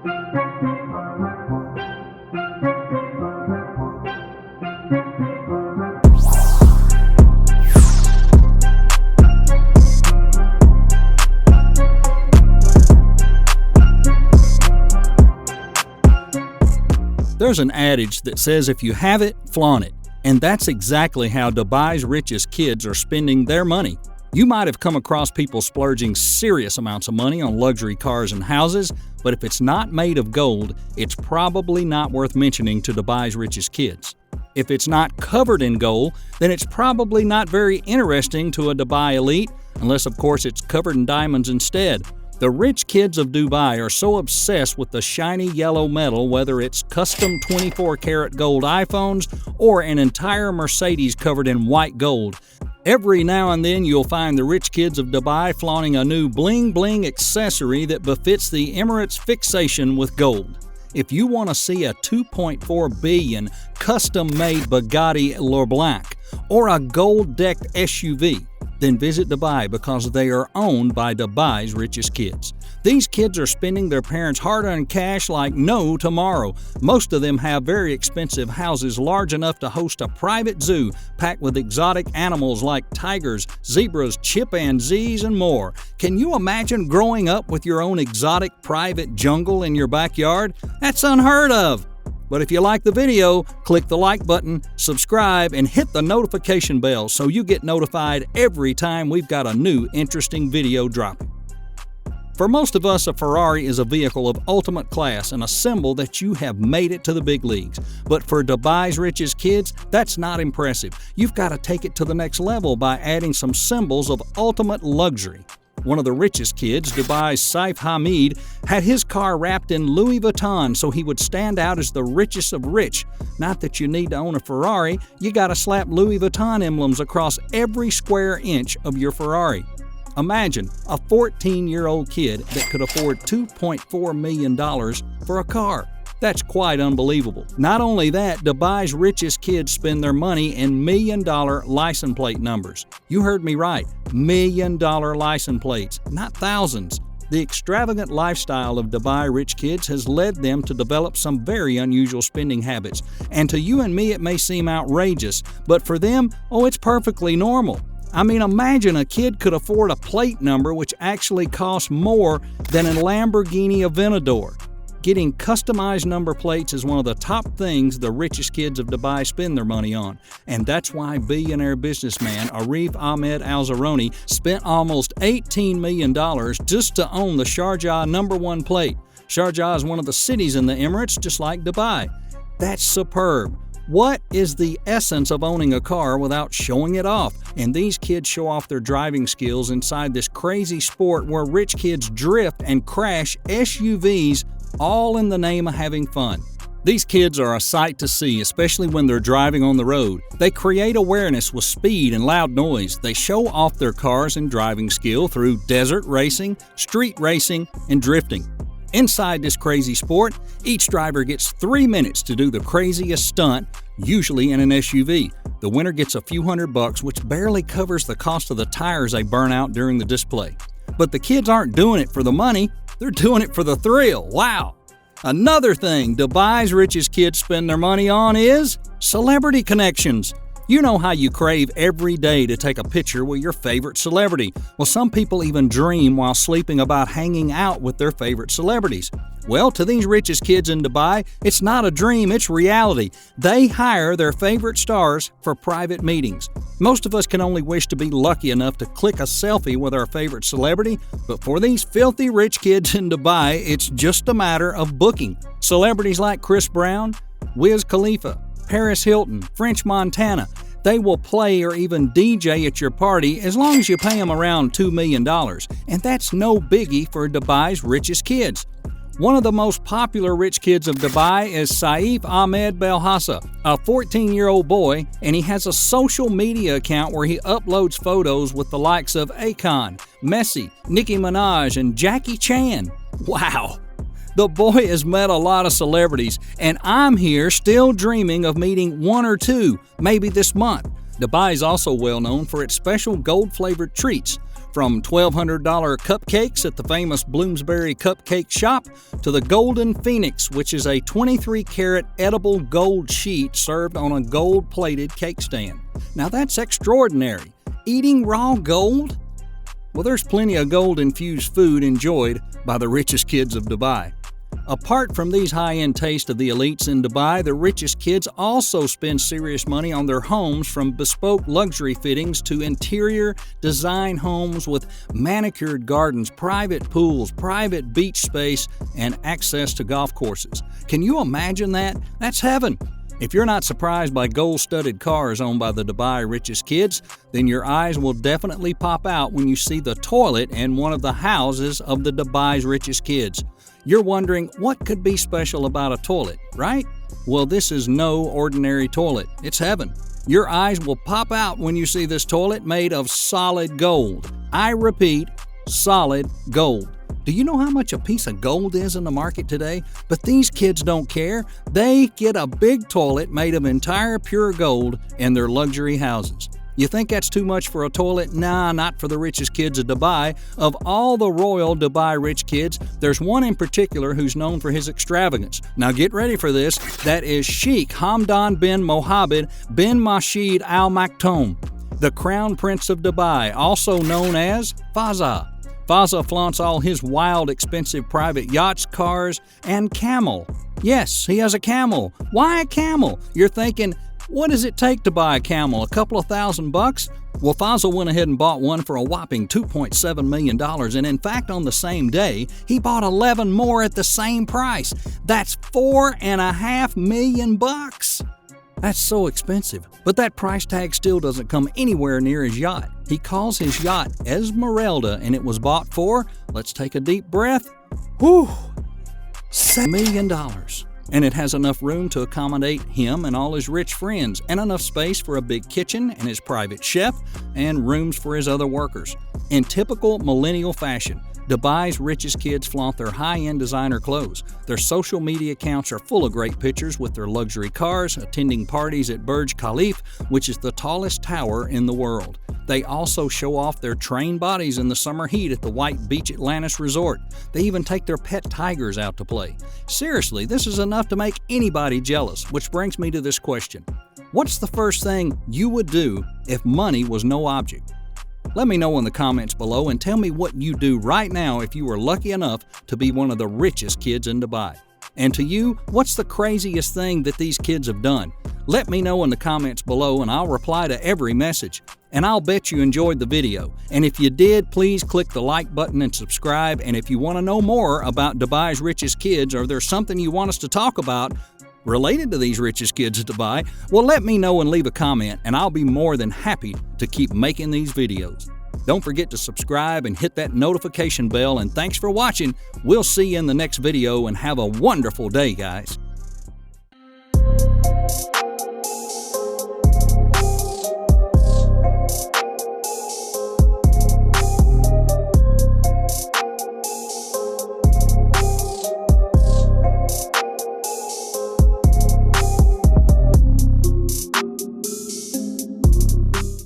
There's an adage that says if you have it, flaunt it. And that's exactly how Dubai's richest kids are spending their money. You might have come across people splurging serious amounts of money on luxury cars and houses, but if it's not made of gold, it's probably not worth mentioning to Dubai's richest kids. If it's not covered in gold, then it's probably not very interesting to a Dubai elite, unless of course it's covered in diamonds instead. The rich kids of Dubai are so obsessed with the shiny yellow metal, whether it's custom 24-karat gold iPhones or an entire Mercedes covered in white gold. Every now and then you'll find the rich kids of Dubai flaunting a new bling accessory that befits the Emirates fixation with gold. If you want to see a $2.4 billion custom-made Bugatti L'or Blanc or a gold-decked SUV, then visit Dubai because they are owned by Dubai's richest kids. These kids are spending their parents' hard-earned cash like no tomorrow. Most of them have very expensive houses large enough to host a private zoo packed with exotic animals like tigers, zebras, chimpanzees, and more. Can you imagine growing up with your own exotic private jungle in your backyard? That's unheard of! But if you like the video, click the like button, subscribe, and hit the notification bell so you get notified every time we've got a new interesting video dropping. For most of us, a Ferrari is a vehicle of ultimate class and a symbol that you have made it to the big leagues. But for Dubai's richest kids, that's not impressive. You've got to take it to the next level by adding some symbols of ultimate luxury. One of the richest kids, Dubai's Saif Hamid, had his car wrapped in Louis Vuitton so he would stand out as the richest of rich. Not that you need to own a Ferrari, you gotta slap Louis Vuitton emblems across every square inch of your Ferrari. Imagine a 14-year-old kid that could afford $2.4 million for a car. That's quite unbelievable. Not only that, Dubai's richest kids spend their money in million-dollar license plate numbers. You heard me right, million-dollar license plates, not thousands. The extravagant lifestyle of Dubai rich kids has led them to develop some very unusual spending habits. And to you and me, it may seem outrageous, but for them, it's perfectly normal. I mean, imagine a kid could afford a plate number which actually costs more than a Lamborghini Aventador. Getting customized number plates is one of the top things the richest kids of Dubai spend their money on. And that's why billionaire businessman Arif Ahmed Al-Zaroni spent almost $18 million just to own the Sharjah number 1 plate. Sharjah is one of the cities in the Emirates, just like Dubai. That's superb. What is the essence of owning a car without showing it off? And these kids show off their driving skills inside this crazy sport where rich kids drift and crash SUVs all in the name of having fun. These kids are a sight to see, especially when they're driving on the road. They create awareness with speed and loud noise. They show off their cars and driving skill through desert racing, street racing, and drifting. Inside this crazy sport, each driver gets 3 minutes to do the craziest stunt, usually in an SUV. The winner gets a few $100, which barely covers the cost of the tires they burn out during the display. But the kids aren't doing it for the money, they're doing it for the thrill. Wow! Another thing Dubai's richest kids spend their money on is celebrity connections. You know how you crave every day to take a picture with your favorite celebrity. Well, some people even dream while sleeping about hanging out with their favorite celebrities. Well, to these richest kids in Dubai, it's not a dream, it's reality. They hire their favorite stars for private meetings. Most of us can only wish to be lucky enough to click a selfie with our favorite celebrity, but for these filthy rich kids in Dubai, it's just a matter of booking. Celebrities like Chris Brown, Wiz Khalifa, Paris Hilton, French Montana, they will play or even DJ at your party as long as you pay them around $2 million. And that's no biggie for Dubai's richest kids. One of the most popular rich kids of Dubai is Saif Ahmed Belhassa, a 14-year-old boy, and he has a social media account where he uploads photos with the likes of Akon, Messi, Nicki Minaj, and Jackie Chan. Wow! The boy has met a lot of celebrities, and I'm here still dreaming of meeting one or two, maybe this month. Dubai is also well known for its special gold-flavored treats. From $1,200 cupcakes at the famous Bloomsbury Cupcake Shop to the Golden Phoenix, which is a 23-karat edible gold sheet served on a gold-plated cake stand. Now that's extraordinary. Eating raw gold? Well, there's plenty of gold-infused food enjoyed by the richest kids of Dubai. Apart from these high-end tastes of the elites in Dubai, the richest kids also spend serious money on their homes, from bespoke luxury fittings to interior design homes with manicured gardens, private pools, private beach space, and access to golf courses. Can you imagine that? That's heaven! If you're not surprised by gold-studded cars owned by the Dubai Richest Kids, then your eyes will definitely pop out when you see the toilet in one of the houses of the Dubai's Richest Kids. You're wondering, what could be special about a toilet, right? Well, this is no ordinary toilet. It's heaven. Your eyes will pop out when you see this toilet made of solid gold. I repeat, solid gold. Do you know how much a piece of gold is in the market today? But these kids don't care. They get a big toilet made of entire pure gold in their luxury houses. You think that's too much for a toilet? Nah, not for the richest kids of Dubai. Of all the royal Dubai rich kids, there's one in particular who's known for his extravagance. Now get ready for this. That is Sheikh Hamdan bin Mohammed bin Rashid Al Maktoum, the Crown Prince of Dubai, also known as Fazza. Fazza flaunts all his wild, expensive private yachts, cars, and camel. Yes, he has a camel. Why a camel? You're thinking, what does it take to buy a camel? A couple of $1,000? Well, Fazza went ahead and bought one for a whopping $2.7 million, and in fact, on the same day, he bought 11 more at the same price. That's $4.5 million. That's so expensive, but that price tag still doesn't come anywhere near his yacht. He calls his yacht Esmeralda, and it was bought for, let's take a deep breath, $7 million. And it has enough room to accommodate him and all his rich friends, and enough space for a big kitchen and his private chef, and rooms for his other workers. In typical millennial fashion, Dubai's richest kids flaunt their high-end designer clothes. Their social media accounts are full of great pictures with their luxury cars, attending parties at Burj Khalifa, which is the tallest tower in the world. They also show off their trained bodies in the summer heat at the White Beach Atlantis Resort. They even take their pet tigers out to play. Seriously, this is enough to make anybody jealous, which brings me to this question. What's the first thing you would do if money was no object? Let me know in the comments below, and tell me what you do right now if you were lucky enough to be one of the richest kids in Dubai. And to you, what's the craziest thing that these kids have done? Let me know in the comments below, and I'll reply to every message. And I'll bet you enjoyed the video. And if you did, please click the like button and subscribe. And if you want to know more about Dubai's richest kids, or there's something you want us to talk about related to these richest kids of Dubai, well, let me know and leave a comment, and I'll be more than happy to keep making these videos. Don't forget to subscribe and hit that notification bell, and thanks for watching. We'll see you in the next video, and have a wonderful day, guys.